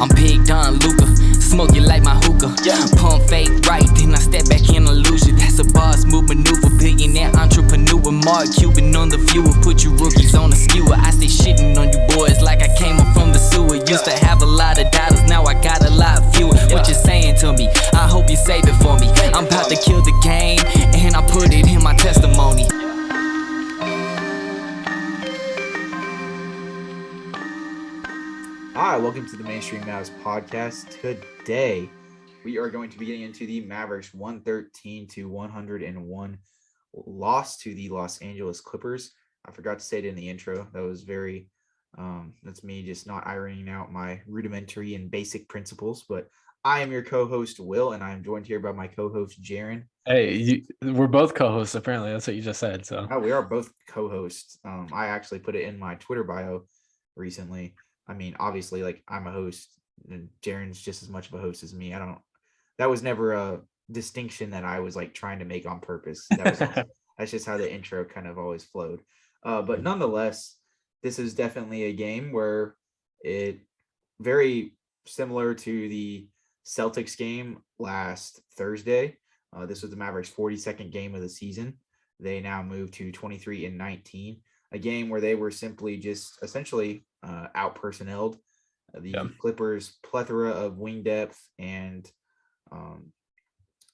I'm pigged on Luka, smoke you like my hookah. Pump fake right, then I step back in illusion. That's a boss move maneuver, billionaire entrepreneur. Mark Cuban on the viewer, put you rookies on a skewer. I stay shitting on you boys like I came up from the sewer. Used to have a lot of dollars, now I got a lot fewer. What you saying to me? I hope you save it for me. I'm about to kill the game, and I put it in my testimony. Hi, welcome to the Mainstream Mavs podcast. Today, we are going to be getting into the Mavericks 113-101 loss to the Los Angeles Clippers. I forgot to say it in the intro. That was that's me just not ironing out my rudimentary and basic principles. But I am your co-host, Will, and I am joined here by my co-host, Jaren. Hey, we're both co-hosts, apparently. That's what you just said. So we are both co-hosts. I actually put it in my Twitter bio recently. I mean, obviously, like, I'm a host, and Jaren's just as much of a host as me. That was never a distinction that I was like trying to make on purpose. That's just how the intro kind of always flowed. But nonetheless, this is definitely a game where it very similar to the Celtics game last Thursday. This was the Mavericks' 42nd game of the season. They now move to 23-19, a game where they were simply just essentially out personneled. The Clippers' plethora of wing depth and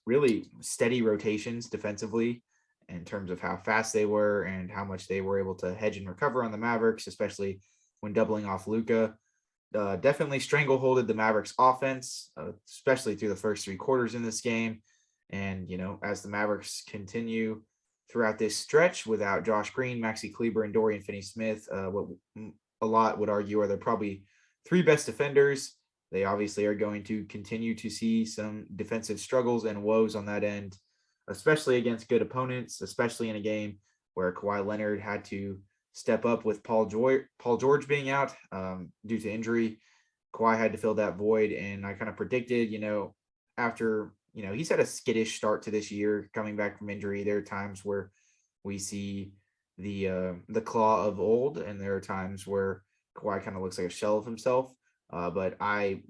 really steady rotations defensively in terms of how fast they were and how much they were able to hedge and recover on the Mavericks, especially when doubling off Luka. Definitely strangleholded the Mavericks offense, especially through the first three quarters in this game. And, as the Mavericks continue throughout this stretch without Josh Green, Maxi Kleber, and Dorian Finney-Smith, what a lot would argue are they're probably three best defenders. They obviously are going to continue to see some defensive struggles and woes on that end, especially against good opponents, especially in a game where Kawhi Leonard had to step up with Paul George being out due to injury. Kawhi had to fill that void, and I kind of predicted, after, he's had a skittish start to this year coming back from injury. There are times where we see the claw of old, and there are times where Kawhi kind of looks like a shell of himself. But I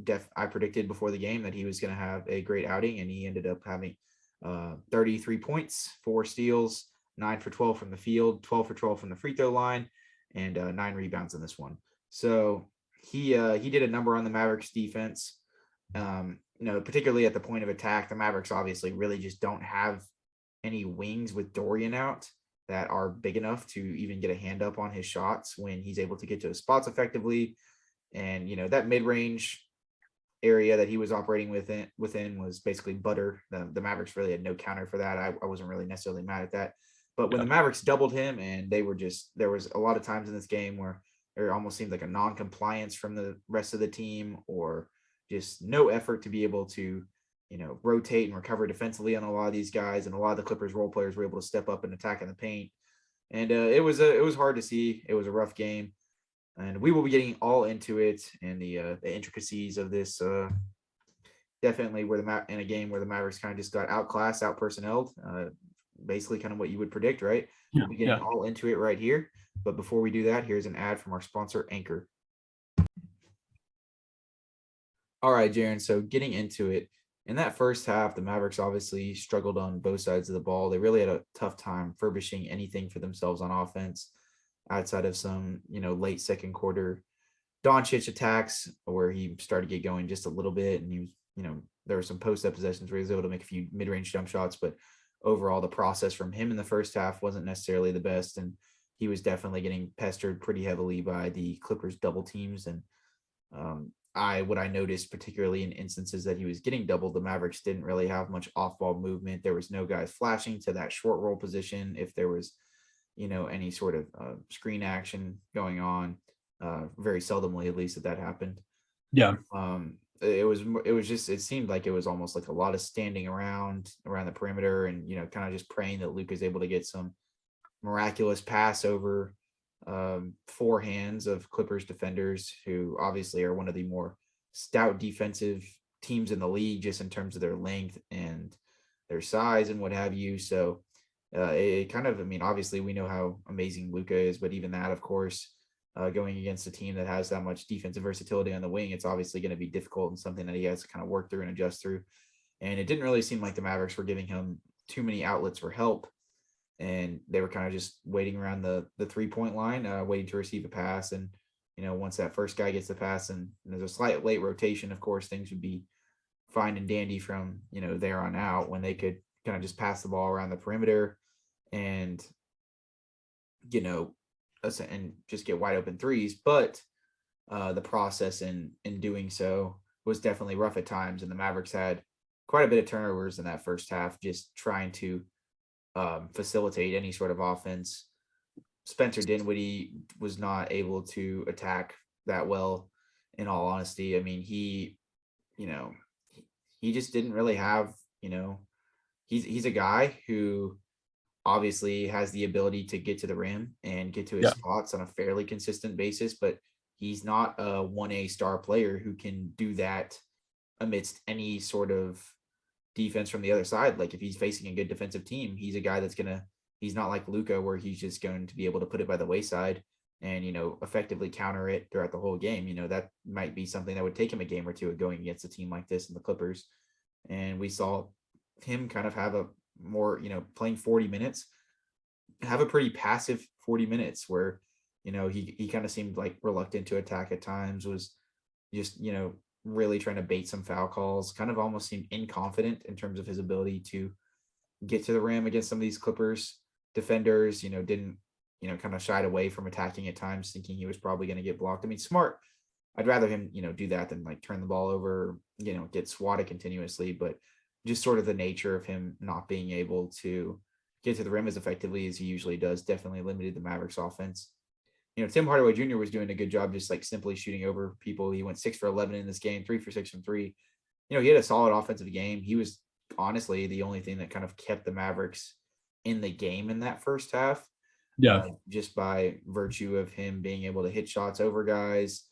predicted before the game that he was going to have a great outing, and he ended up having 33 points, 4 steals, 9 for 12 from the field, 12 for 12 from the free throw line, and 9 rebounds in this one. So he did a number on the Mavericks defense. Particularly at the point of attack, the Mavericks obviously really just don't have any wings with Dorian out that are big enough to even get a hand up on his shots when he's able to get to his spots effectively. And, that mid-range area that he was operating within was basically butter. The Mavericks really had no counter for that. I wasn't really necessarily mad at that. But when the Mavericks doubled him, and there was a lot of times in this game where there almost seemed like a non-compliance from the rest of the team, or just no effort to be able to, rotate and recover defensively on a lot of these guys. And a lot of the Clippers role players were able to step up and attack in the paint. And it was hard to see. It was a rough game. And we will be getting all into it and the intricacies of this. Definitely in a game where the Mavericks kind of just got outclassed, out personneled. Basically kind of what you would predict, right? We'll be getting all into it right here. But before we do that, here's an ad from our sponsor, Anchor. All right, Jaren. So getting into it, in that first half, the Mavericks obviously struggled on both sides of the ball. They really had a tough time furbishing anything for themselves on offense outside of some, late second quarter Doncic attacks where he started to get going just a little bit. And he was, there were some post-up possessions where he was able to make a few mid-range jump shots, but overall the process from him in the first half wasn't necessarily the best. And he was definitely getting pestered pretty heavily by the Clippers double teams. And what I noticed, particularly in instances that he was getting doubled, the Mavericks didn't really have much off-ball movement. There was no guys flashing to that short roll position. If there was, any sort of screen action going on, very seldomly, at least, that happened. Yeah. It seemed like it was almost like a lot of standing around the perimeter and, kind of just praying that Luka is able to get some miraculous pass over forehands of Clippers defenders, who obviously are one of the more stout defensive teams in the league, just in terms of their length and their size and what have you. So it kind of, obviously we know how amazing Luka is, but even that, of course, going against a team that has that much defensive versatility on the wing. It's obviously going to be difficult and something that he has to kind of work through and adjust through. And it didn't really seem like the Mavericks were giving him too many outlets for help. And they were kind of just waiting around the 3-point line, waiting to receive a pass. And, once that first guy gets the pass and there's a slight late rotation, of course, things would be fine and dandy from, there on out when they could kind of just pass the ball around the perimeter and, and just get wide open threes. But the process in doing so was definitely rough at times. And the Mavericks had quite a bit of turnovers in that first half, just trying to facilitate any sort of offense. Spencer Dinwiddie was not able to attack that well, in all honesty. I mean, he just didn't really have, he's a guy who obviously has the ability to get to the rim and get to his spots on a fairly consistent basis, but he's not a 1A star player who can do that amidst any sort of defense from the other side. Like if he's facing a good defensive team, he's a guy he's not like Luka where he's just going to be able to put it by the wayside and, effectively counter it throughout the whole game. That might be something that would take him a game or two of going against a team like this in the Clippers. And we saw him kind of have a more, playing 40 minutes, have a pretty passive 40 minutes where, he kind of seemed like reluctant to attack at times, was just, really trying to bait some foul calls, kind of almost seemed inconfident in terms of his ability to get to the rim against some of these Clippers defenders, didn't, kind of shied away from attacking at times, thinking he was probably going to get blocked. I mean, smart. I'd rather him, do that than like turn the ball over, get swatted continuously, but just sort of the nature of him not being able to get to the rim as effectively as he usually does definitely limited the Mavericks offense. Tim Hardaway Jr. was doing a good job just like simply shooting over people. He went 6 for 11 in this game, 3 for 6 from 3. He had a solid offensive game. He was honestly the only thing that kind of kept the Mavericks in the game in that first half. Just by virtue of him being able to hit shots over guys.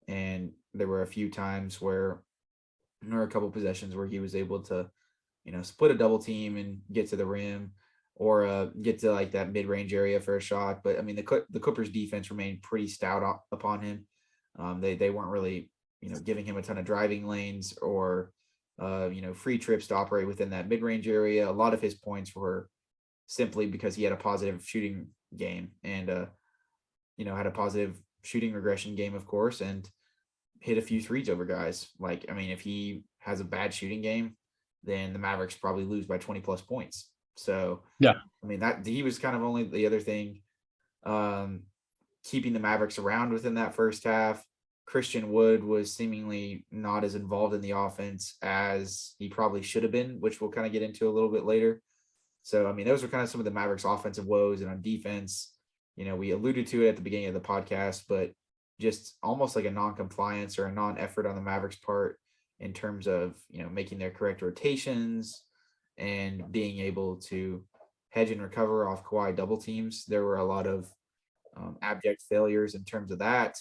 And there were a few times where there were a couple possessions where he was able to, split a double team and get to the rim or get to like that mid-range area for a shot. But I mean, the Clippers defense remained pretty stout upon him. They weren't really, giving him a ton of driving lanes or, free trips to operate within that mid-range area. A lot of his points were simply because he had a positive shooting game and, had a positive shooting regression game, of course, and hit a few threes over guys. Like, I mean, if he has a bad shooting game, then the Mavericks probably lose by 20 plus points. So, I mean, that he was kind of only the other thing, keeping the Mavericks around within that first half. Christian Wood was seemingly not as involved in the offense as he probably should have been, which we'll kind of get into a little bit later. So, I mean, those were kind of some of the Mavericks offensive woes. And on defense, we alluded to it at the beginning of the podcast, but just almost like a non-compliance or a non-effort on the Mavericks part in terms of, making their correct rotations and being able to hedge and recover off Kawhi double teams. There were a lot of abject failures in terms of that.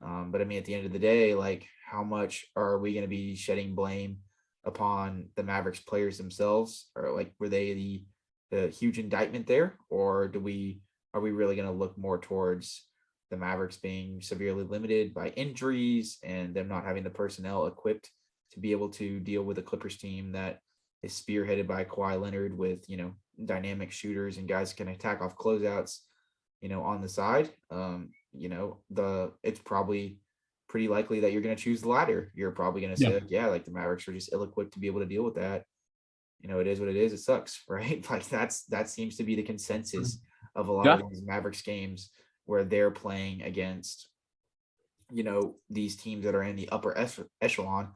But I mean, at the end of the day, like how much are we going to be shedding blame upon the Mavericks players themselves? Or like, were they the huge indictment there? Or are we really going to look more towards the Mavericks being severely limited by injuries and them not having the personnel equipped to be able to deal with a Clippers team that is spearheaded by Kawhi Leonard with, dynamic shooters and guys can attack off closeouts, on the side? It's probably pretty likely that you're going to choose the latter. You're probably going to say, like the Mavericks are just ill-equipped to be able to deal with that. It is what it is. It sucks, right? Like that seems to be the consensus of a lot of these Mavericks games where they're playing against, these teams that are in the upper echelon.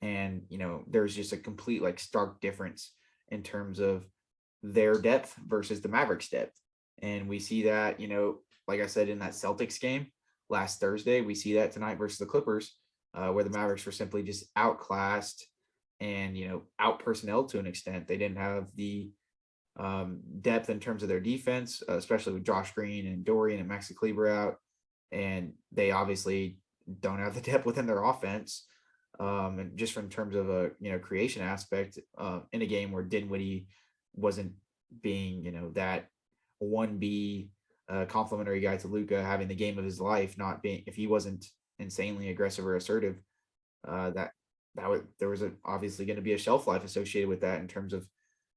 And, there's just a complete like stark difference in terms of their depth versus the Mavericks depth. And we see that, like I said, in that Celtics game last Thursday, we see that tonight versus the Clippers, where the Mavericks were simply just outclassed and, out personnel to an extent. They didn't have the depth in terms of their defense, especially with Josh Green and Dorian and Maxi Kleber out. And they obviously don't have the depth within their offense. And just from terms of a, creation aspect in a game where Dinwiddie wasn't being, that 1B a complimentary guy to Luka having the game of his life, not being, if he wasn't insanely aggressive or assertive, there was obviously going to be a shelf life associated with that in terms of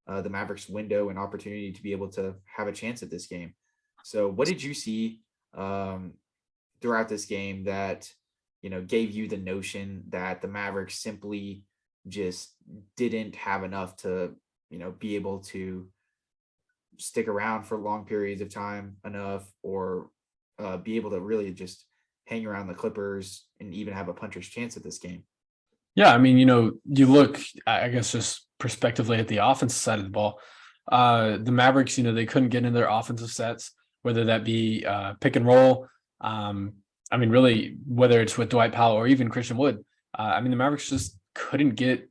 the Mavericks window and opportunity to be able to have a chance at this game. So what did you see throughout this game that, gave you the notion that the Mavericks simply just didn't have enough to, be able to stick around for long periods of time enough, or be able to really just hang around the Clippers and even have a puncher's chance at this game? Yeah, I mean, you look, I guess, just prospectively at the offensive side of the ball. The Mavericks, they couldn't get in their offensive sets, whether that be pick and roll. I mean, really, whether it's with Dwight Powell or even Christian Wood. I mean, the Mavericks just couldn't get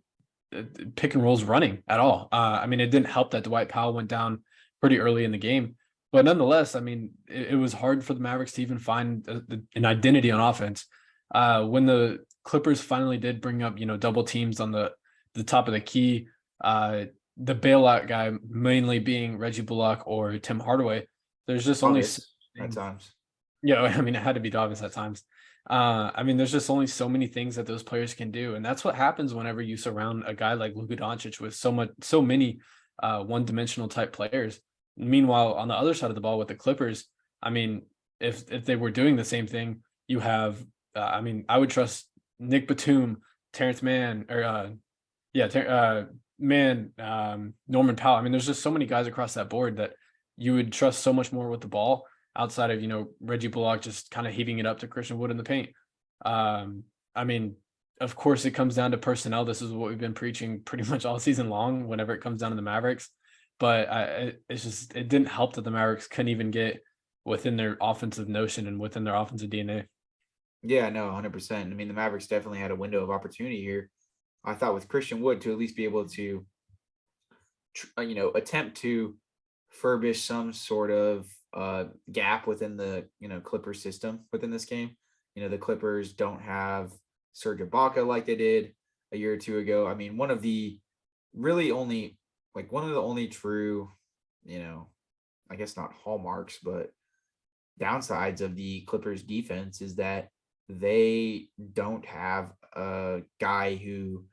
pick and rolls running at all. I mean, it didn't help that Dwight Powell went down pretty early in the game, but nonetheless, I mean, it was hard for the Mavericks to even find an identity on offense. When the Clippers finally did bring up, double teams on the top of the key, the bailout guy mainly being Reggie Bullock or Tim Hardaway. There's just only at times. Yeah, I mean, it had to be Davis at times. I mean, there's just only so many things that those players can do, and that's what happens whenever you surround a guy like Luka Doncic with so many one-dimensional type players. Meanwhile, on the other side of the ball with the Clippers, I mean, if they were doing the same thing, you have, I mean, I would trust Nick Batum, Terrence Mann, or Norman Powell. I mean, there's just so many guys across that board that you would trust so much more with the ball, outside of, Reggie Bullock just kind of heaving it up to Christian Wood in the paint. I mean, of course, it comes down to personnel. This is what we've been preaching pretty much all season long whenever it comes down to the Mavericks. But it didn't help that the Mavericks couldn't even get within their offensive notion and within their offensive DNA. Yeah, no, 100%. I mean, the Mavericks definitely had a window of opportunity here. I thought with Christian Wood to at least be able to, attempt to furbish some sort of gap within the Clippers system within this game. The Clippers don't have Serge Ibaka like they did a year or two ago. I mean, one of the only true, I guess not hallmarks, but downsides of the Clippers defense is that they don't have a guy who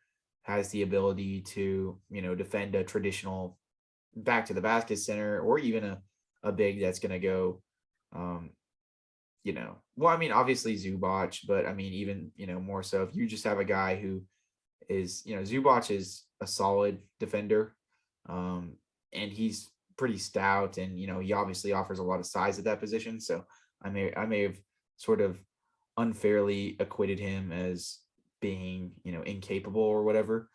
has the ability to, defend a traditional back to the basket center, or even a big that's going to go, well, I mean, obviously Zubac, but I mean, even, more so if you just have a guy who is, Zubac is a solid defender, and he's pretty stout, and, he obviously offers a lot of size at that position. So I may have sort of unfairly acquitted him as being, incapable or whatever.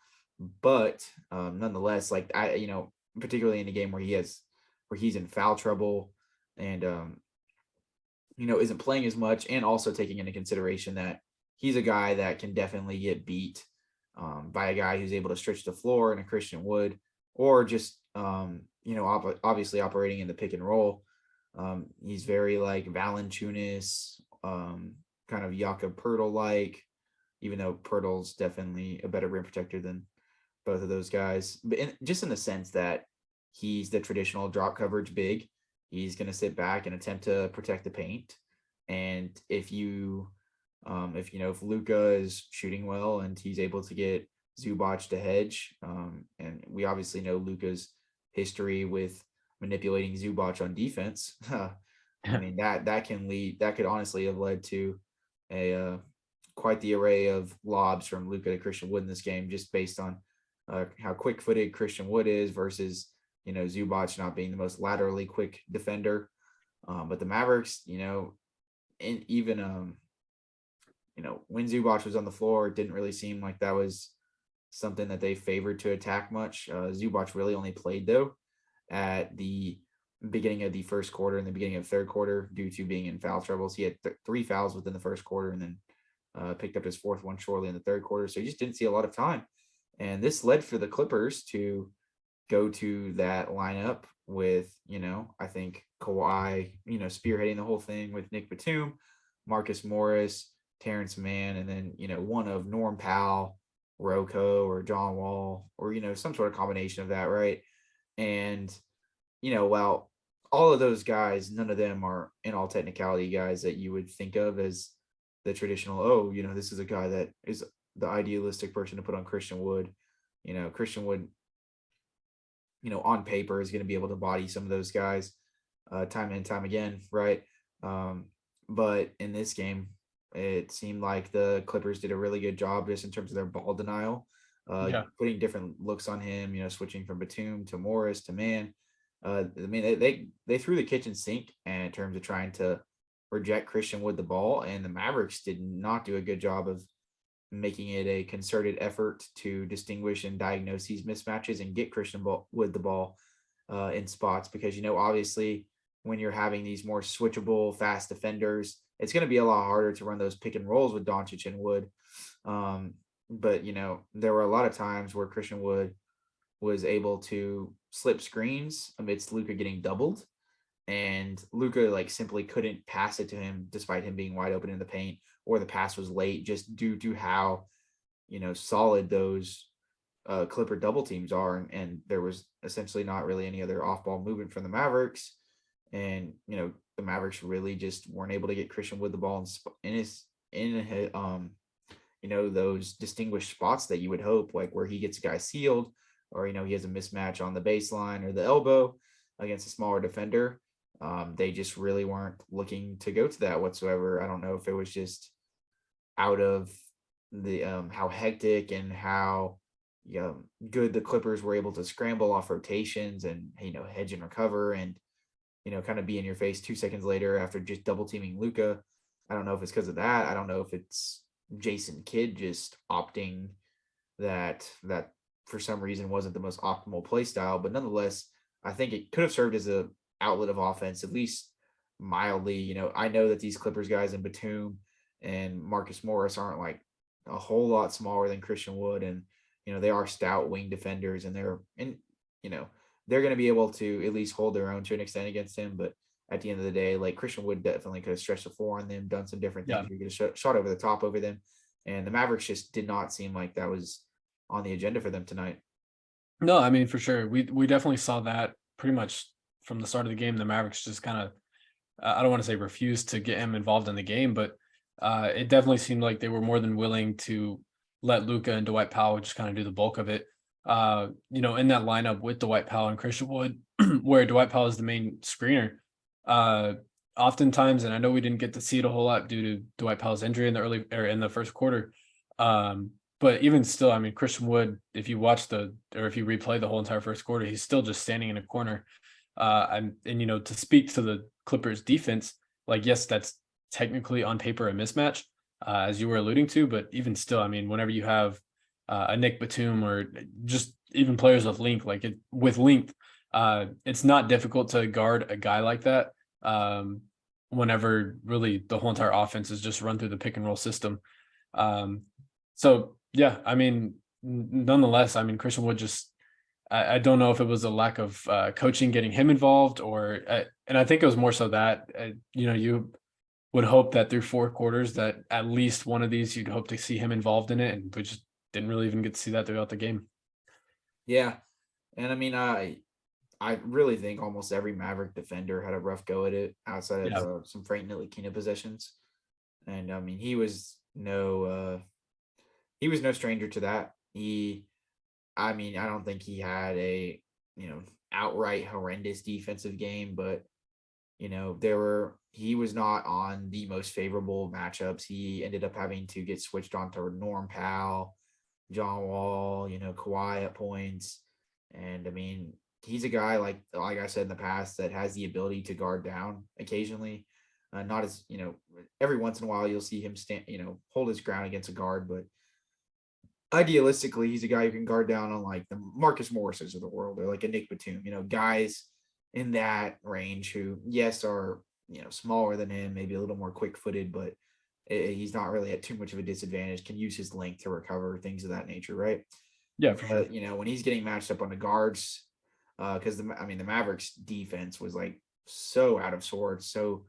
But nonetheless, like particularly in a game where he's in foul trouble and isn't playing as much, and also taking into consideration that he's a guy that can definitely get beat by a guy who's able to stretch the floor in a Christian Wood, or just obviously operating in the pick and roll. He's very like Valanciunas, kind of Jakob Poeltl like, even though Pirtle's definitely a better rim protector than both of those guys, but just in the sense that he's the traditional drop coverage big. He's going to sit back and attempt to protect the paint. And if Luka is shooting well and he's able to get Zubac to hedge, and we obviously know Luka's history with manipulating Zubac on defense. I mean, that could honestly have led to quite the array of lobs from Luka to Christian Wood in this game, just based on how quick-footed Christian Wood is versus, Zubac not being the most laterally quick defender. But the Mavericks, and even, when Zubac was on the floor, it didn't really seem like that was something that they favored to attack much. Zubac really only played, though, at the beginning of the first quarter and the beginning of the third quarter due to being in foul troubles. He had 3 fouls within the first quarter, and then picked up his 4th one shortly in the third quarter. So he just didn't see a lot of time. And this led for the Clippers to go to that lineup with, I think Kawhi, spearheading the whole thing with Nick Batum, Marcus Morris, Terrence Mann, and then, one of Norm Powell, Rocco, or John Wall, or, some sort of combination of that, right? And, while all of those guys, none of them are in all technicality guys that you would think of as the traditional, oh, this is a guy that is the idealistic person to put on Christian Wood. Christian Wood, on paper is going to be able to body some of those guys time and time again, right? But in this game, it seemed like the Clippers did a really good job just in terms of their ball denial, putting different looks on him, switching from Batum to Morris to Man. I mean, they threw the kitchen sink in terms of trying to reject Christian Wood the ball, and the Mavericks did not do a good job of making it a concerted effort to distinguish and diagnose these mismatches and get Christian Wood the ball in spots, because obviously when you're having these more switchable fast defenders, it's going to be a lot harder to run those pick and rolls with Doncic and Wood. But there were a lot of times where Christian Wood was able to slip screens amidst Luka getting doubled, and Luka simply couldn't pass it to him despite him being wide open in the paint, or the pass was late just due to how solid those Clipper double teams are, and there was essentially not really any other off-ball movement from the Mavericks, and the Mavericks really just weren't able to get Christian Wood the ball in those distinguished spots that you would hope, like where he gets a guy sealed, or he has a mismatch on the baseline or the elbow against a smaller defender. They just really weren't looking to go to that whatsoever. I don't know if it was just out of the how hectic and how good the Clippers were able to scramble off rotations and hedge and recover and kind of be in your face 2 seconds later after just double teaming Luka. I don't know if it's because of that. I don't know if it's Jason Kidd just opting that for some reason wasn't the most optimal play style, but nonetheless, I think it could have served as a outlet of offense, at least mildly. I know that these Clippers guys in Batum and Marcus Morris aren't like a whole lot smaller than Christian Wood, and they are stout wing defenders, and they're going to be able to at least hold their own to an extent against him. But at the end of the day, Christian Wood definitely could have stretched the floor on them, done some different things. You could have shot over the top over them, and the Mavericks just did not seem like that was on the agenda for them tonight. No, I mean, for sure. We definitely saw that pretty much from the start of the game. The Mavericks just kind of, I don't want to say refused to get him involved in the game, but it definitely seemed like they were more than willing to let Luka and Dwight Powell just kind of do the bulk of it. In that lineup with Dwight Powell and Christian Wood, where Dwight Powell is the main screener, oftentimes, and I know we didn't get to see it a whole lot due to Dwight Powell's injury in the first quarter. But even still, I mean, Christian Wood, if you replay the whole entire first quarter, he's still just standing in a corner. And to speak to the Clippers defense, yes, that's technically on paper a mismatch, as you were alluding to, but even still, I mean, whenever you have a Nick Batum or just even players with length, it's not difficult to guard a guy like that. Whenever really the whole entire offense is just run through the pick and roll system. So yeah, I mean, nonetheless, I mean, Christian Wood just, I don't know if it was a lack of coaching getting him involved, and I think it was more so that, you would hope that through 4 quarters that at least one of these you'd hope to see him involved in it, and we just didn't really even get to see that throughout the game. Yeah, and I mean, I really think almost every Maverick defender had a rough go at it outside of some Frank Ntilikina possessions, and I mean, he was no stranger to that. I don't think he had a outright horrendous defensive game, but he was not on the most favorable matchups. He ended up having to get switched on to Norm Powell, John Wall, Kawhi at points. And I mean, he's a guy like I said in the past that has the ability to guard down occasionally. Not as, every once in a while you'll see him hold his ground against a guard, but idealistically, he's a guy who can guard down on the Marcus Morrises of the world, or a Nick Batum, guys in that range who, yes, are, smaller than him, maybe a little more quick-footed, but he's not really at too much of a disadvantage, can use his length to recover, things of that nature, right? Yeah, for sure. When he's getting matched up on the guards, because the Mavericks defense was so out of sorts, so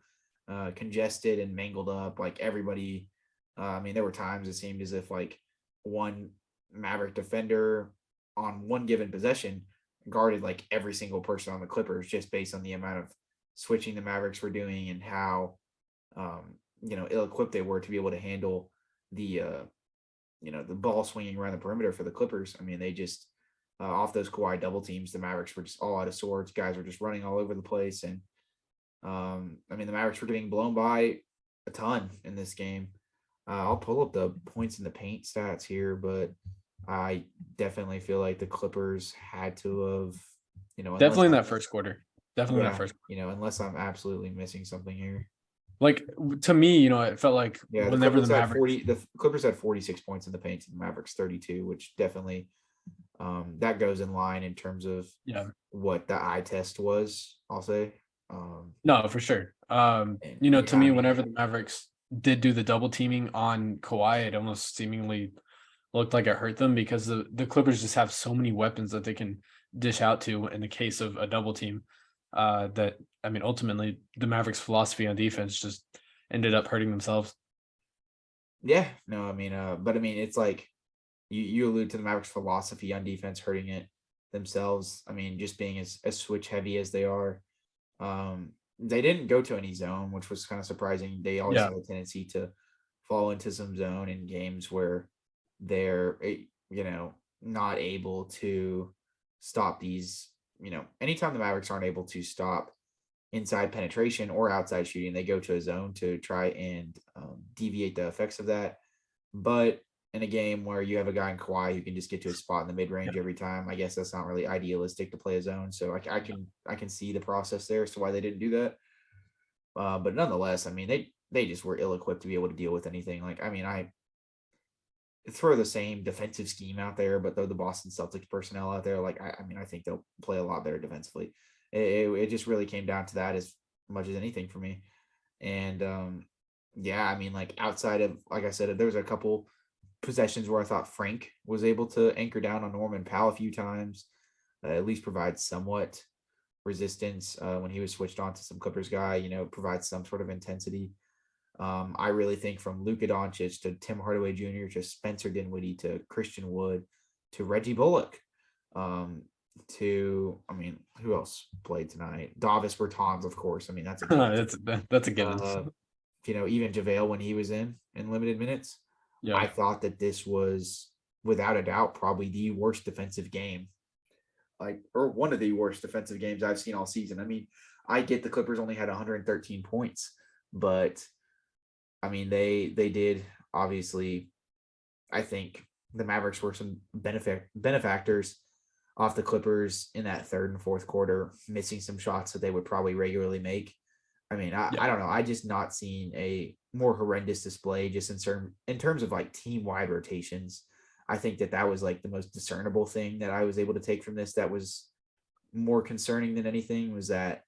congested and mangled up, everybody. There were times it seemed as if one Maverick defender on one given possession guarded every single person on the Clippers just based on the amount of switching the Mavericks were doing and how ill-equipped they were to be able to handle the the ball swinging around the perimeter for the Clippers. I mean, they just off those Kawhi double teams, the Mavericks were just all out of sorts. Guys were just running all over the place, and I mean, the Mavericks were getting blown by a ton in this game. I'll pull up the points in the paint stats here, but I definitely feel like the Clippers had to have, Definitely in that first quarter. Unless I'm absolutely missing something here. Like, to me, it felt like whenever the Mavericks the Clippers had 46 points in the paint, and the Mavericks 32, which definitely that goes in line in terms of what the eye test was, I'll say. No, for sure. To me, whenever the Mavericks did do the double teaming on Kawhi, it almost seemingly looked like it hurt them because the Clippers just have so many weapons that they can dish out to in the case of a double team. Ultimately the Mavericks' philosophy on defense just ended up hurting themselves. Yeah, no, but it's like you allude to the Mavericks' philosophy on defense hurting it themselves. I mean, just being as switch heavy as they are. They didn't go to any zone, which was kind of surprising. They always have a tendency to fall into some zone in games where they're, not able to stop these, anytime the Mavericks aren't able to stop inside penetration or outside shooting, they go to a zone to try and deviate the effects of that. But in a game where you have a guy in Kawhi who can just get to a spot in the mid-range every time, I guess that's not really idealistic to play a zone. So I can see the process there as to why they didn't do that. But nonetheless, I mean, they just were ill-equipped to be able to deal with anything. I throw the same defensive scheme out there, but throw the Boston Celtics personnel out there. I think they'll play a lot better defensively. It just really came down to that as much as anything for me. And outside of, like I said, there was a couple possessions where I thought Frank was able to anchor down on Norman Powell a few times, at least provide somewhat resistance when he was switched on to some Clippers guy, provide some sort of intensity. I really think from Luka Doncic to Tim Hardaway Jr. to Spencer Dinwiddie to Christian Wood to Reggie Bullock to who else played tonight? Davis Bertans, of course. That's a given. Even JaVale when he was in limited minutes. Yeah. I thought that this was without a doubt probably the worst defensive game, or one of the worst defensive games I've seen all season. I get the Clippers only had 113 points, but they did obviously. I think the Mavericks were some benefactors off the Clippers in that third and fourth quarter, missing some shots that they would probably regularly make. I don't know. I just not seen a more horrendous display just in terms of team-wide rotations. I think that was the most discernible thing that I was able to take from this that was more concerning than anything was that,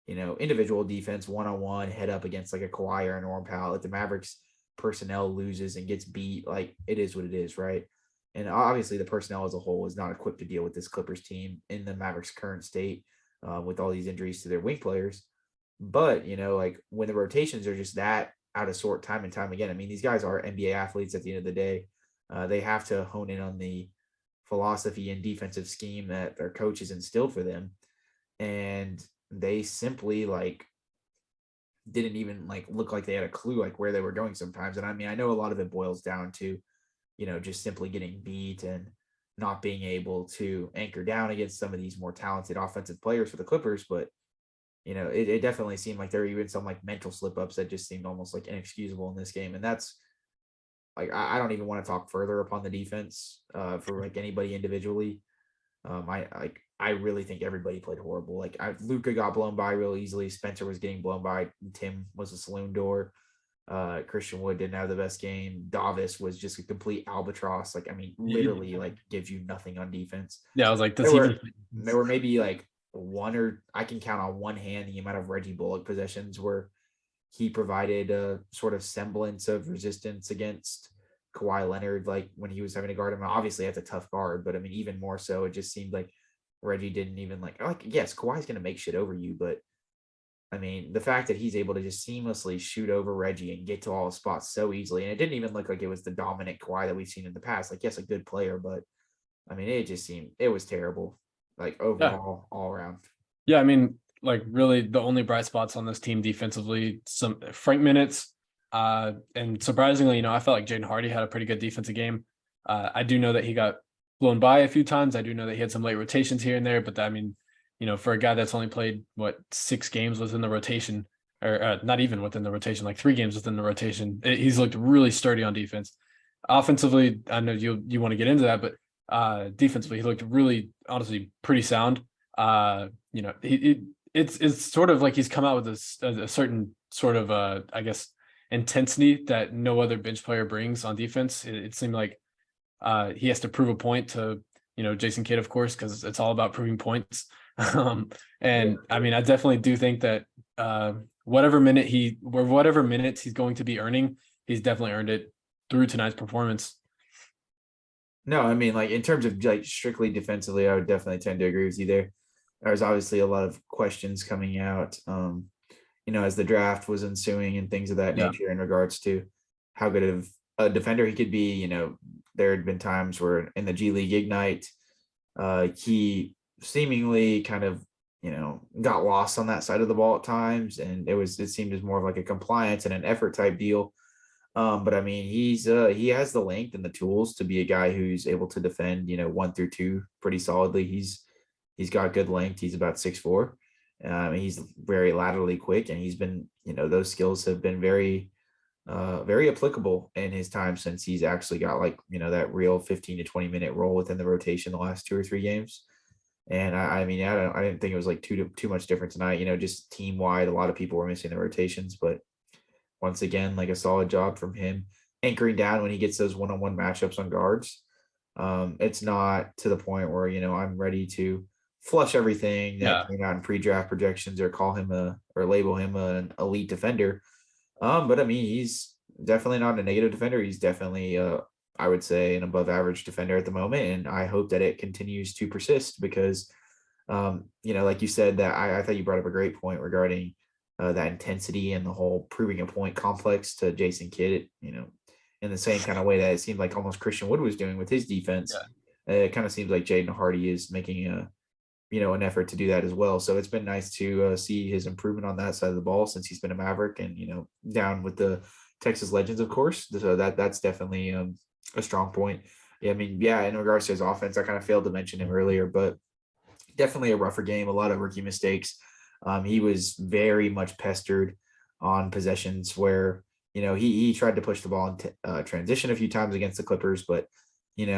individual defense, one-on-one, head up against a Kawhi or a Norman Powell. If the Mavericks personnel loses and gets beat, it is what it is, right? And obviously the personnel as a whole is not equipped to deal with this Clippers team in the Mavericks' current state with all these injuries to their wing players. But, when the rotations are just that out of sort time and time again, these guys are NBA athletes at the end of the day. They have to hone in on the philosophy and defensive scheme that their coaches instilled for them. And they simply didn't even look like they had a clue where they were going sometimes. And I know a lot of it boils down to, just simply getting beat and not being able to anchor down against some of these more talented offensive players for the Clippers. But, it definitely seemed like there were even some mental slip ups that just seemed almost inexcusable in this game. And that's I don't even want to talk further upon the defense for anybody individually. I really think everybody played horrible. Luka got blown by real easily. Spencer was getting blown by. Tim was a saloon door. Christian Wood didn't have the best game. Davis was just a complete albatross. Literally gives you nothing on defense. Yeah, I was there were maybe one, or I can count on one hand the amount of Reggie Bullock possessions where he provided a sort of semblance of resistance against Kawhi Leonard, when he was having to guard him. Obviously, that's a tough guard, but even more so, it just seemed like Reggie didn't even yes, Kawhi's going to make shit over you, but the fact that he's able to just seamlessly shoot over Reggie and get to all the spots so easily, and it didn't even look like it was the dominant Kawhi that we've seen in the past. Yes, a good player, but it just seemed it was terrible, overall, all around. Yeah, like really the only bright spots on this team defensively, some Frank minutes. And surprisingly, I felt like Jaden Hardy had a pretty good defensive game. I do know that he got blown by a few times. I do know that he had some late rotations here and there, but I mean, for a guy that's only played 6 games within the rotation, or not even within the rotation, like 3 games within the rotation, he's looked really sturdy on defense. Offensively, I know you want to get into that, but defensively, he looked really, honestly, pretty sound. It's sort of like he's come out with a certain sort of I guess intensity that no other bench player brings on defense. It seemed like he has to prove a point to Jason Kidd, of course, because it's all about proving points. And I mean, I definitely do think that whatever minutes he's going to be earning, he's definitely earned it through tonight's performance. No, I mean, like in terms of like strictly defensively, I would definitely tend to agree with you there. There's obviously a lot of questions coming out, as the draft was ensuing and things of that nature in regards to how good of a defender he could be. There had been times where in the G League Ignite, he seemingly kind of, got lost on that side of the ball at times. And it seemed as more of like a compliance and an effort type deal. But I mean, he has the length and the tools to be a guy who's able to defend, 1 through 2 pretty solidly. He's got good length. He's about 6'4". He's very laterally quick, and he's been, those skills have been very, very applicable in his time since he's actually got that real 15 to 20 minute role within the rotation the last 2 or 3 games. And I didn't think it was like too much different tonight. Just team wide, a lot of people were missing the rotations, but once again, like a solid job from him anchoring down when he gets those one-on-one matchups on guards. It's not to the point where, I'm ready to flush everything that came out in pre-draft projections or or label him an elite defender. But I mean, he's definitely not a negative defender. He's definitely, I would say, an above average defender at the moment. And I hope that it continues to persist because, like you said, that I thought you brought up a great point regarding that intensity and the whole proving a point complex to Jason Kidd, in the same kind of way that it seemed like almost Christian Wood was doing with his defense. It kind of seems like Jaden Hardy is making an effort to do that as well. So it's been nice to see his improvement on that side of the ball since he's been a Maverick and, down with the Texas Legends, of course. So that's definitely a strong point. In regards to his offense, I kind of failed to mention him earlier, but definitely a rougher game, a lot of rookie mistakes. He was very much pestered on possessions where, he tried to push the ball in transition a few times against the Clippers, but, I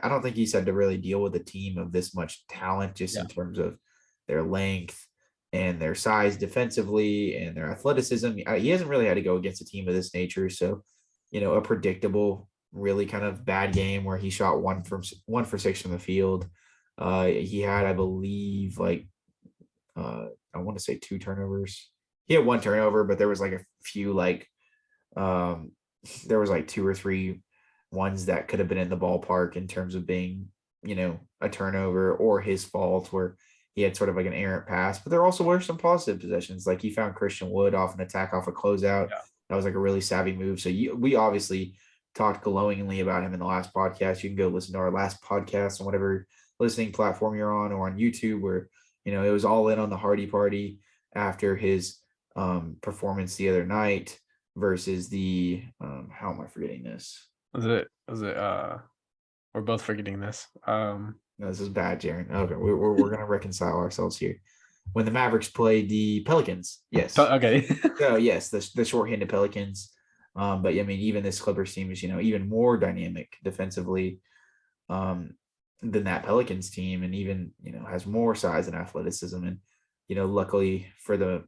don't think he's had to really deal with a team of this much talent just in terms of their length and their size defensively and their athleticism. He hasn't really had to go against a team of this nature. So, a predictable, really kind of bad game where he shot 1 for 6 from the field. He had, I believe, I want to say 2 turnovers. He had 1 turnover, but there was a few there was 2 or 3 ones that could have been in the ballpark in terms of being, a turnover or his fault where he had sort of an errant pass. But there also were some positive possessions. Like he found Christian Wood off an attack off a closeout. Yeah. That was a really savvy move. So we obviously talked glowingly about him in the last podcast. You can go listen to our last podcast on whatever listening platform you're on or on YouTube where, it was all in on the Hardy party after his performance the other night versus the how am I forgetting this? Was it we're both forgetting this. No, this is bad, Jaren. Okay, we're gonna reconcile ourselves here. When the Mavericks played the Pelicans, yes. Okay. So yes, the shorthanded Pelicans. But even this Clippers team is, even more dynamic defensively than that Pelicans team, and even, has more size and athleticism. And, luckily for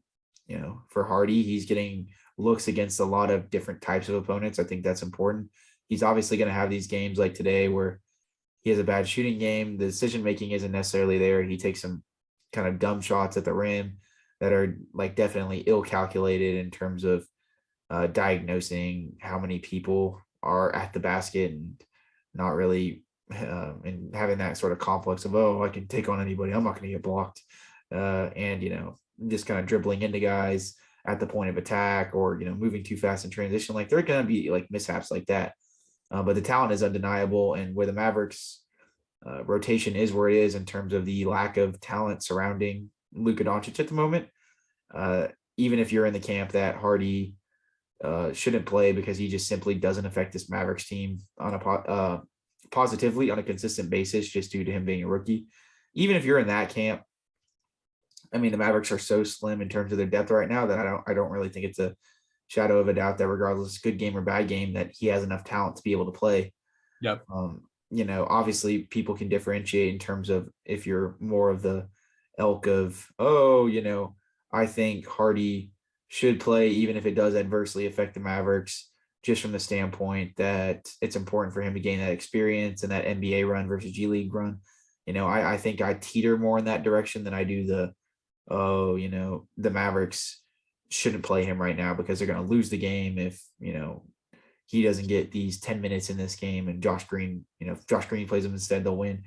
for Hardy, he's getting looks against a lot of different types of opponents. I think that's important. He's obviously going to have these games like today where he has a bad shooting game. The decision-making isn't necessarily there. He takes some kind of dumb shots at the rim that are definitely ill-calculated in terms of diagnosing how many people are at the basket and not really and having that sort of complex of, I can take on anybody. I'm not going to get blocked. And, just kind of dribbling into guys at the point of attack or, moving too fast in transition. There are going to be mishaps like that. But the talent is undeniable. And where the Mavericks rotation is where it is in terms of the lack of talent surrounding Luka Doncic at the moment. Even if you're in the camp that Hardy shouldn't play because he just simply doesn't affect this Mavericks team on a positively on a consistent basis, just due to him being a rookie. Even if you're in that camp, I mean, the Mavericks are so slim in terms of their depth right now that I don't really think it's a shadow of a doubt that regardless good game or bad game, that he has enough talent to be able to play. Yep. Obviously people can differentiate in terms of if you're more of the ilk of, I think Hardy should play even if it does adversely affect the Mavericks, just from the standpoint that it's important for him to gain that experience and that NBA run versus G League run. I think I teeter more in that direction than I do the Mavericks shouldn't play him right now because they're going to lose the game if, he doesn't get these 10 minutes in this game and Josh Green plays him instead, they'll win.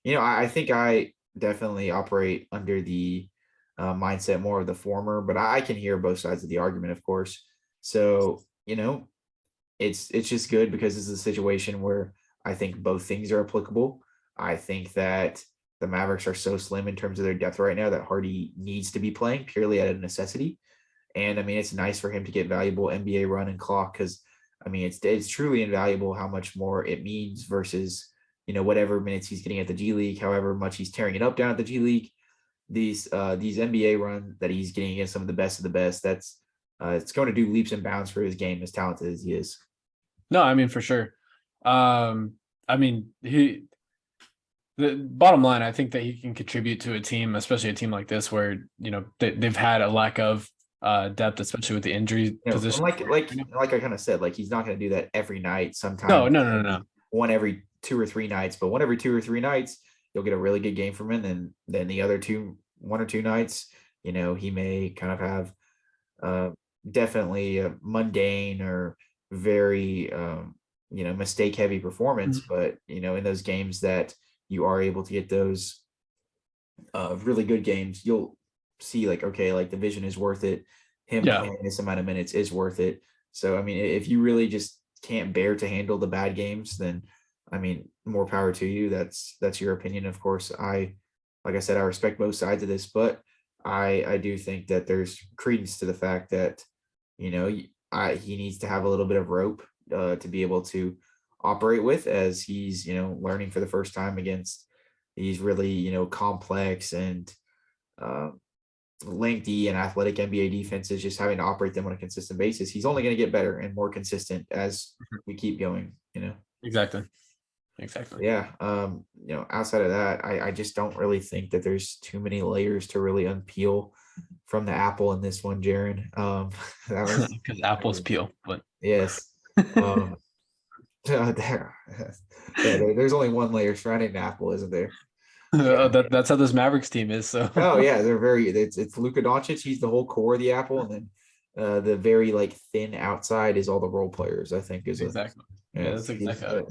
I think I definitely operate under the mindset more of the former, but I can hear both sides of the argument, of course. So, it's just good because this is a situation where I think both things are applicable. I think that the Mavericks are so slim in terms of their depth right now that Hardy needs to be playing purely out of necessity. And I mean, it's nice for him to get valuable NBA run and clock because, I mean, it's truly invaluable how much more it means versus, whatever minutes he's getting at the G League, however much he's tearing it up down at the G League. These NBA run that he's getting against some of the best, that's it's going to do leaps and bounds for his game, as talented as he is. No, I mean, for sure. The bottom line, I think that he can contribute to a team, especially a team like this, where they've had a lack of depth, especially with the injury position. Like I kind of said, like he's not going to do that every night. Sometimes no. One every 2 or 3 nights, but one every 2 or 3 nights, you'll get a really good game from him. And then the other 1 or 2 nights, he may kind of have definitely a mundane or very mistake heavy performance. Mm-hmm. But in those games that you are able to get those really good games, you'll see like, okay, like the vision is worth it. Him playing this amount of minutes is worth it. So, I mean, if you really just can't bear to handle the bad games, then, I mean, more power to you. That's your opinion. Of course, like I said, I respect both sides of this, but I do think that there's credence to the fact that, he needs to have a little bit of rope to be able to operate with as he's, learning for the first time against these really, complex and lengthy and athletic NBA defenses, just having to operate them on a consistent basis. He's only going to get better and more consistent as we keep going, Exactly. Yeah. Outside of that, I just don't really think that there's too many layers to really unpeel from the apple in this one, Jaren. That was because apples peel, but yes. There's only one layer surrounding the apple, isn't there? That's how this Mavericks team is. So yeah, it's Luka Doncic. He's the whole core of the apple, and then the very like thin outside is all the role players. I think is exactly. That's exactly.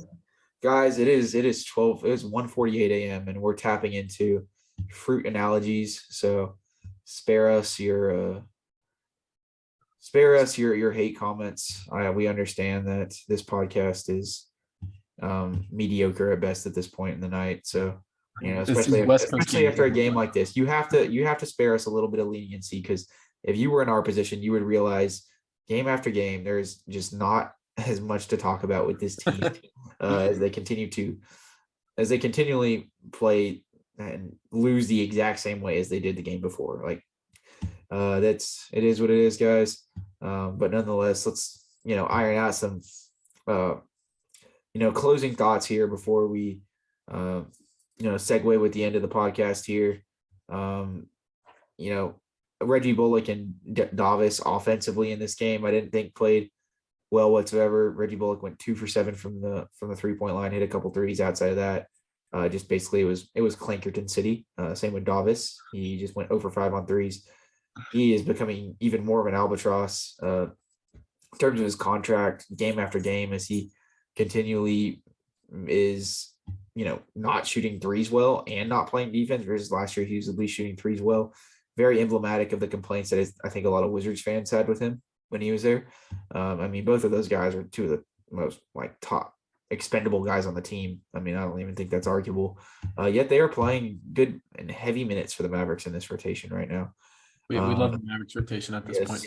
Guys, it is 1:48 a.m. and we're tapping into fruit analogies. So spare us your hate comments. We understand that this podcast is mediocre at best at this point in the night. So especially after a game like this, you have to spare us a little bit of leniency, because if you were in our position, you would realize game after game there's just not as much to talk about with this team as they continually play and lose the exact same way as they did the game before. Like it is what it is, guys. But nonetheless, let's iron out some closing thoughts here before we segue with the end of the podcast here. Reggie Bullock and Davis offensively in this game, I didn't think played well whatsoever. Reggie Bullock went 2 for 7 from the 3-point line, hit a couple threes. Outside of that, just basically it was Clankerton City. Same with Davis. He just went 0 for 5 on threes. He is becoming even more of an albatross in terms of his contract game after game, as he continually is, not shooting threes well and not playing defense, versus last year he was at least shooting threes well. Very emblematic of the complaints that I think a lot of Wizards fans had with him when he was there. Both of those guys are two of the most top expendable guys on the team. I mean, I don't even think that's arguable. Yet they are playing good and heavy minutes for the Mavericks in this rotation right now. We love the Mavericks rotation at this point.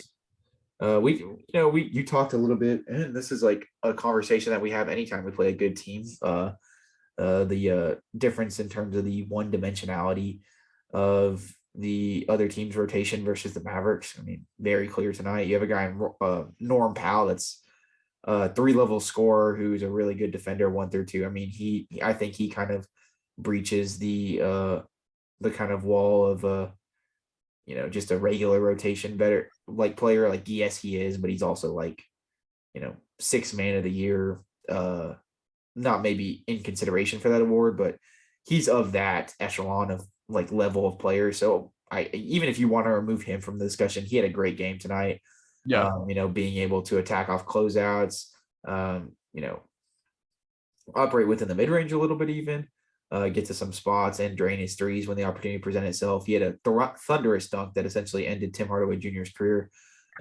You talked a little bit, and this is like a conversation that we have anytime we play a good team. The difference in terms of the one dimensionality of the other team's rotation versus the Mavericks. I mean, very clear tonight. You have a guy in Norm Powell that's a 3-level scorer who's a really good defender, 1 through 2. I mean, I think he kind of breaches the kind of wall of just a regular rotation better like player. Like, yes, he is, but he's also like, 6th man of the year. Not maybe in consideration for that award, but he's of that echelon of like level of player. So even if you want to remove him from the discussion, he had a great game tonight. Yeah. Being able to attack off closeouts, operate within the mid-range a little bit, even get to some spots and drain his threes when the opportunity presented itself. He had a thunderous dunk that essentially ended Tim Hardaway Jr.'s career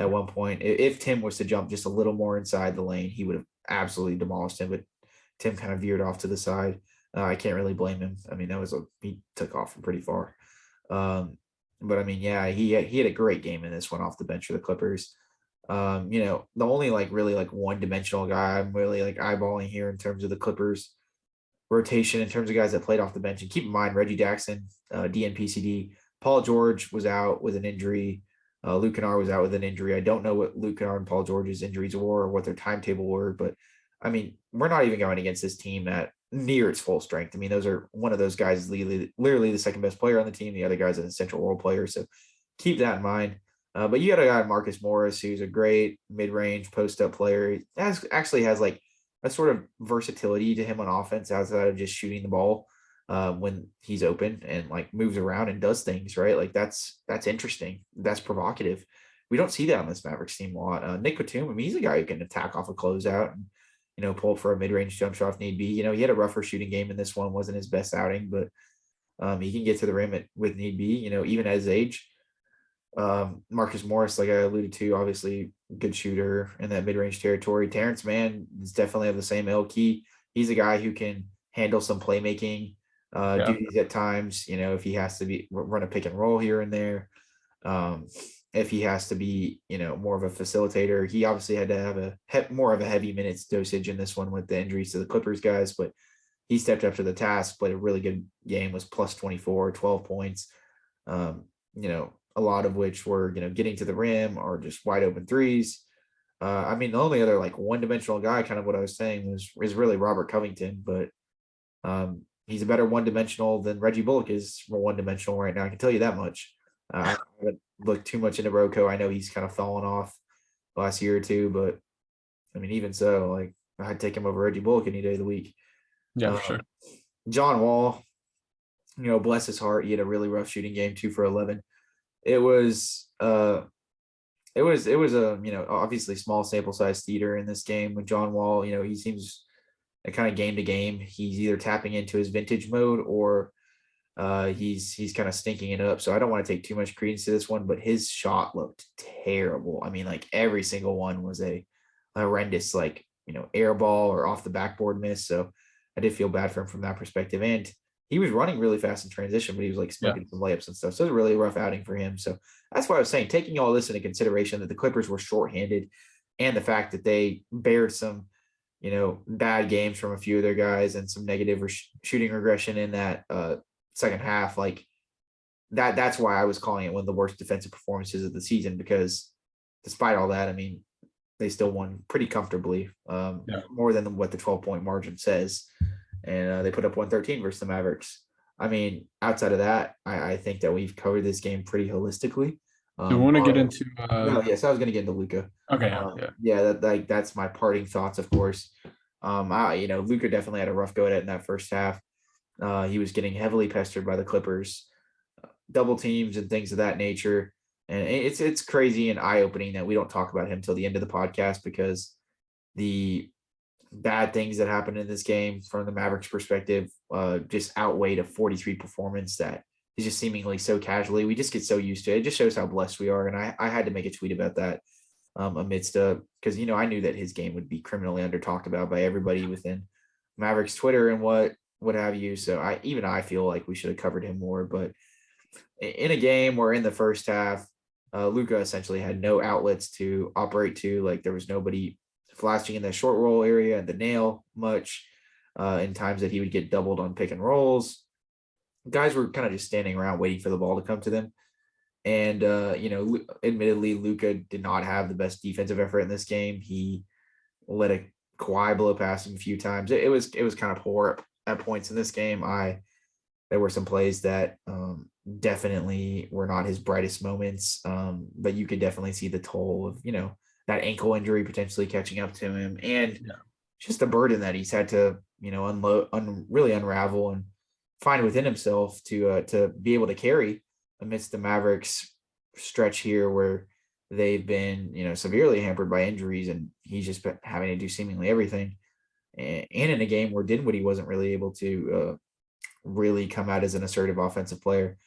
at one point. If Tim was to jump just a little more inside the lane, he would have absolutely demolished him, but Tim kind of veered off to the side. I can't really blame him. I mean, he took off from pretty far. But I mean, yeah, he had a great game in this one off the bench for the Clippers. The only really one-dimensional guy I'm really eyeballing here in terms of the Clippers rotation, in terms of guys that played off the bench. And keep in mind, Reggie Jackson, DNPCD, Paul George was out with an injury. Luke Kennard was out with an injury. I don't know what Luke Kennard and Paul George's injuries were or what their timetable were, but I mean, we're not even going against this team at near its full strength. I mean, one of those guys is literally the second best player on the team. The other guy's an essential role player. So keep that in mind. But you got a guy, Marcus Morris, who's a great mid-range post-up player. He actually has like a sort of versatility to him on offense outside of just shooting the ball when he's open and like moves around and does things, right? Like that's interesting. That's provocative. We don't see that on this Mavericks team a lot. Nick Batum, I mean, he's a guy who can attack off a closeout and pull up for a mid-range jump shot if need be. He had a rougher shooting game in this one, wasn't his best outing, but he can get to the rim with need be, even at his age. Marcus Morris, like I alluded to, obviously good shooter in that mid-range territory. Terrence Mann is definitely of the same ilk. He's a guy who can handle some playmaking duties at times, if he has to run a pick and roll here and there. If he has to be, more of a facilitator. He obviously had to have more of a heavy minutes dosage in this one with the injuries to the Clippers guys, but he stepped up to the task, played a really good game, was plus 24, 12 points, a lot of which were, getting to the rim or just wide open threes. I mean, the only other one-dimensional guy, kind of what I was saying, is really Robert Covington, but he's a better one-dimensional than Reggie Bullock is for one-dimensional right now. I can tell you that much. I haven't looked too much into Rocco. I know he's kind of fallen off last year or two, but I mean, even so, I'd take him over Reggie Bullock any day of the week. Yeah, for sure. John Wall, bless his heart, he had a really rough shooting game, 2 for 11. It was a obviously small sample size theater in this game with John Wall. He seems kind of game to game, he's either tapping into his vintage mode or he's kind of stinking it up. So I don't want to take too much credence to this one, but his shot looked terrible. I mean, every single one was a horrendous, air ball or off the backboard miss. So I did feel bad for him from that perspective. And he was running really fast in transition, but he was smoking some layups and stuff. So it was a really rough outing for him. So that's why I was saying, taking all this into consideration, that the Clippers were shorthanded and the fact that they bared some, bad games from a few of their guys and some negative shooting regression in that second half, that's why I was calling it one of the worst defensive performances of the season, because despite all that, I mean, they still won pretty comfortably, more than what the 12-point margin says. And they put up 113 versus the Mavericks. I mean, outside of that, I think that we've covered this game pretty holistically. Do you want to get into yes, I was going to get into Luka. Okay. That's my parting thoughts, of course. Luka definitely had a rough go at it in that first half. He was getting heavily pestered by the Clippers, double teams and things of that nature. And it's crazy and eye-opening that we don't talk about him till the end of the podcast, because the bad things that happened in this game from the Mavericks perspective just outweighed a 43 performance that is just seemingly so casually. We just get so used to it. It just shows how blessed we are. And I had to make a tweet about that amidst because I knew that his game would be criminally under talked about by everybody within Mavericks Twitter and what have you. So I feel like we should have covered him more. But in a game where in the first half, Luka essentially had no outlets to operate to. Like there was nobody flashing in the short roll area and the nail much. In times that he would get doubled on pick and rolls, guys were kind of just standing around waiting for the ball to come to them. And admittedly, Luka did not have the best defensive effort in this game. He let a Kawhi blow past him a few times. It was kind of poor at points in this game. There were some plays that definitely were not his brightest moments, but you could definitely see the toll of that ankle injury potentially catching up to him, and just the burden that he's had to really unravel and find within himself to be able to carry amidst the Mavericks stretch here where they've been severely hampered by injuries, and he's just been having to do seemingly everything, and in a game where Dinwiddie wasn't really able to really come out as an assertive offensive player.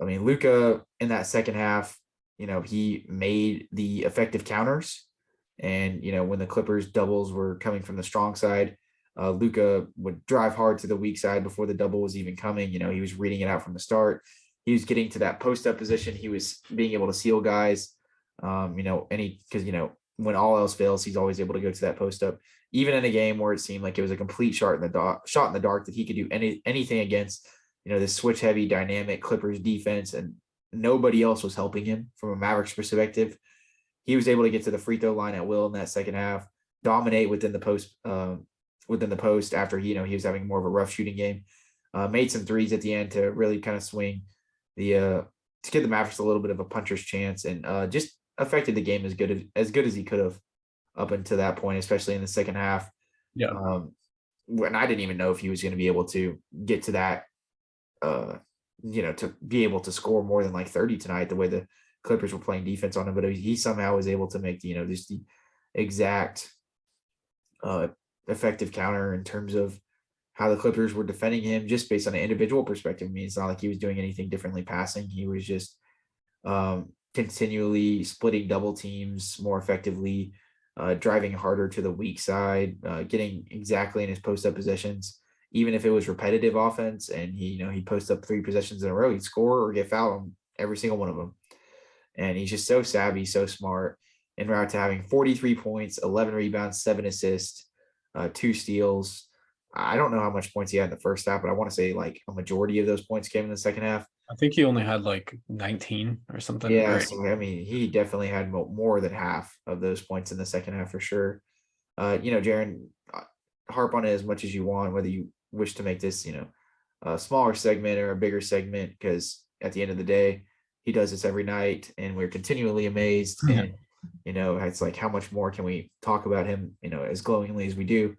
I mean, Luka in that second half, he made the effective counters. And, when the Clippers doubles were coming from the strong side, Luka would drive hard to the weak side before the double was even coming. He was reading it out from the start. He was getting to that post up position. He was being able to seal guys, because, when all else fails, he's always able to go to that post up, even in a game where it seemed like it was a complete shot in the dark that he could do anything against, this switch heavy dynamic Clippers defense, and nobody else was helping him from a Mavericks perspective. He was able to get to the free throw line at will in that second half, dominate within the post after he was having more of a rough shooting game. Made some threes at the end to really kind of swing to give the Mavericks a little bit of a puncher's chance, and just affected the game as good as he could have up until that point, especially in the second half. Yeah. When I didn't even know if he was going to be able to get to that, to be able to score more than like 30 tonight, the way the Clippers were playing defense on him, but he somehow was able to make just the exact effective counter in terms of how the Clippers were defending him, just based on an individual perspective. I mean, it's not like he was doing anything differently passing. He was just continually splitting double teams more effectively, driving harder to the weak side, getting exactly in his post-up possessions, even if it was repetitive offense and he post up 3 possessions in a row, he'd score or get fouled on every single one of them. And he's just so savvy, so smart, en route to having 43 points, 11 rebounds, 7 assists, 2 steals. I don't know how much points he had in the first half, but I want to say like a majority of those points came in the second half. I think he only had like 19 or something. Yeah, right? so I mean, he definitely had more than half of those points in the second half for sure. Jaren, harp on it as much as you want, whether you wish to make this, a smaller segment or a bigger segment, because at the end of the day, he does this every night, and we're continually amazed. And it's like, how much more can we talk about him, as glowingly as we do?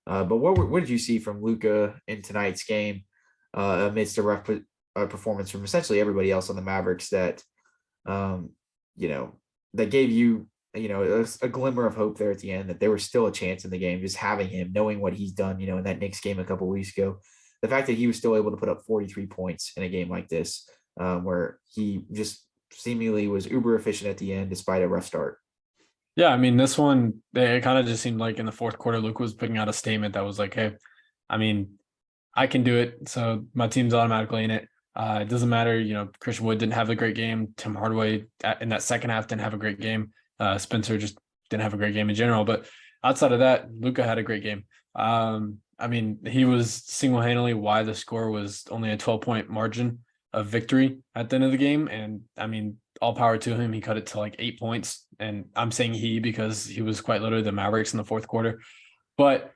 But what did you see from Luka in tonight's game, amidst a rough performance from essentially everybody else on the Mavericks that, that gave you, a glimmer of hope there at the end, that there was still a chance in the game, just having him, knowing what he's done, in that Knicks game a couple of weeks ago, the fact that he was still able to put up 43 points in a game like this, where he just seemingly was uber efficient at the end despite a rough start. Yeah, I mean, this one, it kind of just seemed like in the fourth quarter, Luke was putting out a statement that was like, hey, I mean, I can do it, so my team's automatically in it. It doesn't matter, Christian Wood didn't have a great game. Tim Hardaway in that second half didn't have a great game. Spencer just didn't have a great game in general. But outside of that, Luka had a great game. I mean, he was single-handedly why the score was only a 12-point margin of victory at the end of the game. And I mean, all power to him. He cut it to like 8 points. And I'm saying he because he was quite literally the Mavericks in the fourth quarter. But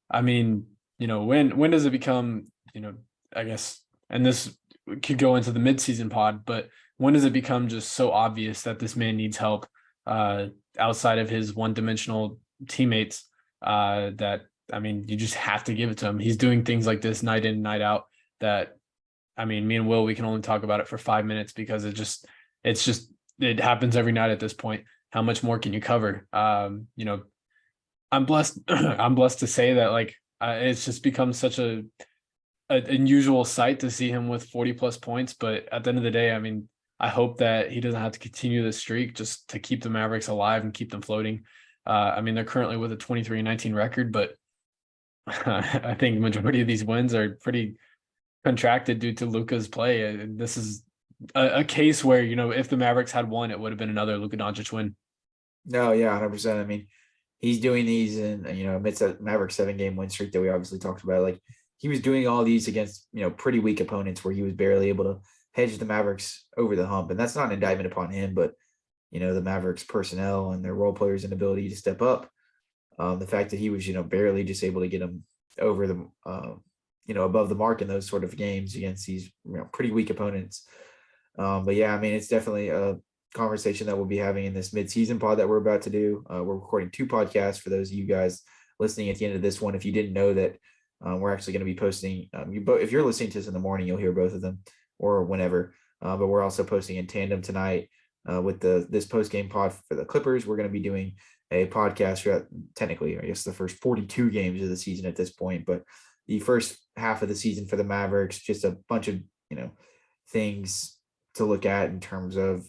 I mean, when does it become, I guess, and this could go into the midseason pod, but when does it become just so obvious that this man needs help outside of his one-dimensional teammates, that, I mean, you just have to give it to him. He's doing things like this night in, night out that, I mean, me and Will, we can only talk about it for 5 minutes because it happens every night at this point. How much more can you cover? I'm blessed. I'm blessed to say that, like, it's just become such an unusual sight to see him with 40 plus points. But at the end of the day, I mean, I hope that he doesn't have to continue this streak just to keep the Mavericks alive and keep them floating. I mean, they're currently with a 23-19 record, but I think majority of these wins are pretty contracted due to Luka's play. And this is a case where, if the Mavericks had won, it would have been another Luka Doncic win. No, yeah, 100%. I mean, he's doing these amidst that Maverick 7-game win streak that we obviously talked about. Like, he was doing all these against, pretty weak opponents where he was barely able to hedge the Mavericks over the hump. And that's not an indictment upon him, but, the Mavericks personnel and their role players' inability to step up. The fact that he was, barely just able to get them over the, above the mark in those sort of games against these, pretty weak opponents. But yeah, I mean, it's definitely a conversation that we'll be having in this midseason pod that we're about to do. We're recording 2 podcasts for those of you guys listening at the end of this one. If you didn't know that, we're actually going to be posting, if you're listening to this in the morning, you'll hear both of them or whenever, but we're also posting in tandem tonight with this post-game pod for the Clippers. We're going to be doing a podcast throughout, technically, I guess, the first 42 games of the season at this point, but the first half of the season for the Mavericks, just a bunch of, things to look at in terms of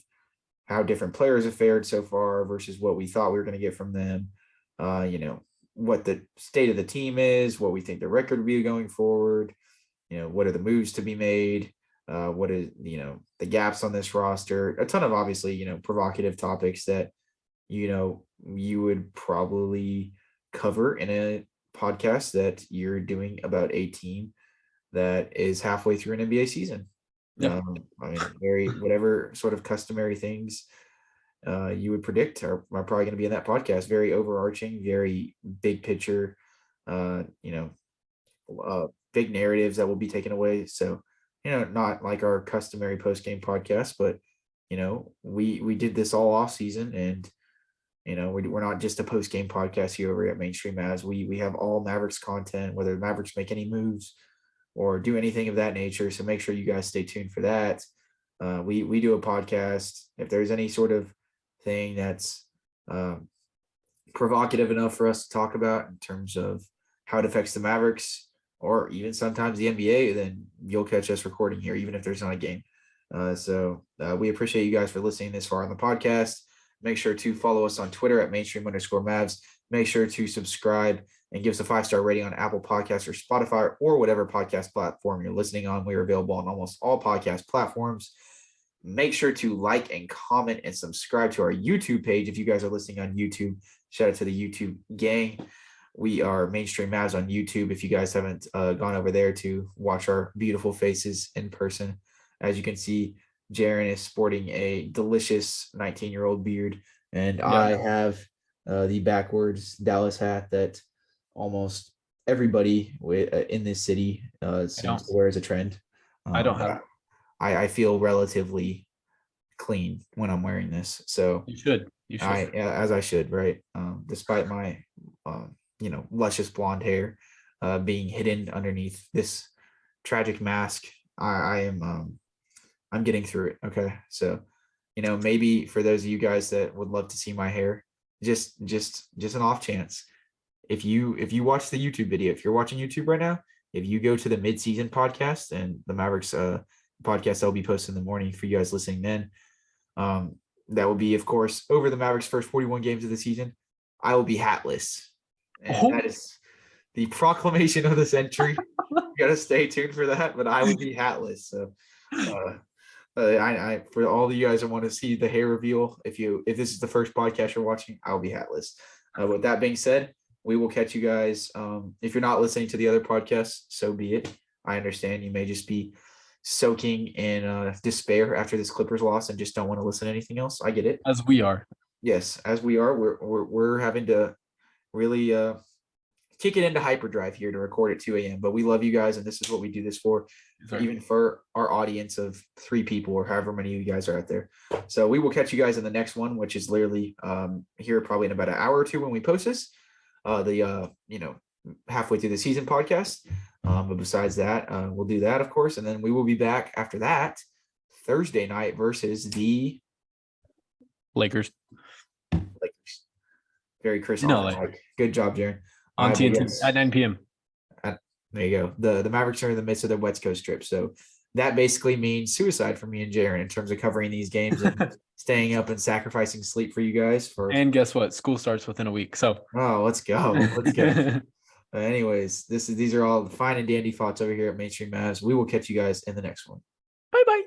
how different players have fared so far versus what we thought we were going to get from them. What the state of the team is, what we think the record will be going forward. What are the moves to be made? What is, the gaps on this roster? A ton of obviously, provocative topics that, you would probably cover in a podcast that you're doing about a team that is halfway through an NBA season. Yep. I mean, whatever sort of customary things you would predict are probably going to be in that podcast. Very overarching, very big picture, big narratives that will be taken away. So, not like our customary post-game podcast, but, we did this all off season, and, we're not just a post-game podcast here over at Mainstream Mavs. We have all Mavericks content, whether the Mavericks make any moves or do anything of that nature. So make sure you guys stay tuned for that. We do a podcast. If there's any sort of thing that's provocative enough for us to talk about in terms of how it affects the Mavericks or even sometimes the NBA, then you'll catch us recording here, even if there's not a game. So we appreciate you guys for listening this far on the podcast. Make sure to follow us on Twitter at mainstream_Mavs. Make sure to subscribe and give us a 5-star rating on Apple Podcasts or Spotify or whatever podcast platform you're listening on. We are available on almost all podcast platforms. Make sure to like and comment and subscribe to our YouTube page. If you guys are listening on YouTube, shout out to the YouTube gang. We are Mainstream Mavs on YouTube. If you guys haven't gone over there to watch our beautiful faces in person, as you can see, Jaren is sporting a delicious 19-year-old beard, and yeah. I have the backwards Dallas hat that almost everybody in this city seems to wear as a trend. I don't have. I feel relatively clean when I'm wearing this, so you should. As I should, right? Despite my luscious blonde hair being hidden underneath this tragic mask, I'm getting through it. Okay. So, maybe for those of you guys that would love to see my hair, just an off chance. If you watch the YouTube video, if you're watching YouTube right now, if you go to the midseason podcast and the Mavericks podcast, I'll be posted in the morning for you guys listening then. That will be, of course, over the Mavericks' first 41 games of the season. I will be hatless. And that is the proclamation of the century. You got to stay tuned for that, but I will be hatless. So, I for all of you guys that want to see the hair reveal, if this is the first podcast you're watching, I'll be hatless. With that being said, we will catch you guys. If you're not listening to the other podcasts, so be it. I understand you may just be soaking in despair after this Clippers loss and just don't want to listen to anything else. I get it. As we are. Yes, as we are. We're having to really kick it into hyperdrive here to record at 2 a.m. But we love you guys, and this is what we do this for, even for our audience of 3 people or however many of you guys are out there. So we will catch you guys in the next one, which is literally here probably in about an hour or 2 when we post this. Halfway through the season podcast. But besides that, we'll do that, of course, and then we will be back after that Thursday night versus the Lakers. Very crisp. Good job, Jaren. On TNT at 9 p.m. There you go. The Mavericks are in the midst of their West Coast trip, so that basically means suicide for me and Jaren in terms of covering these games and staying up and sacrificing sleep for you guys. And guess what? School starts within a week. So let's go. Anyways, these are all the fine and dandy thoughts over here at Mainstream Mavs. We will catch you guys in the next one. Bye bye.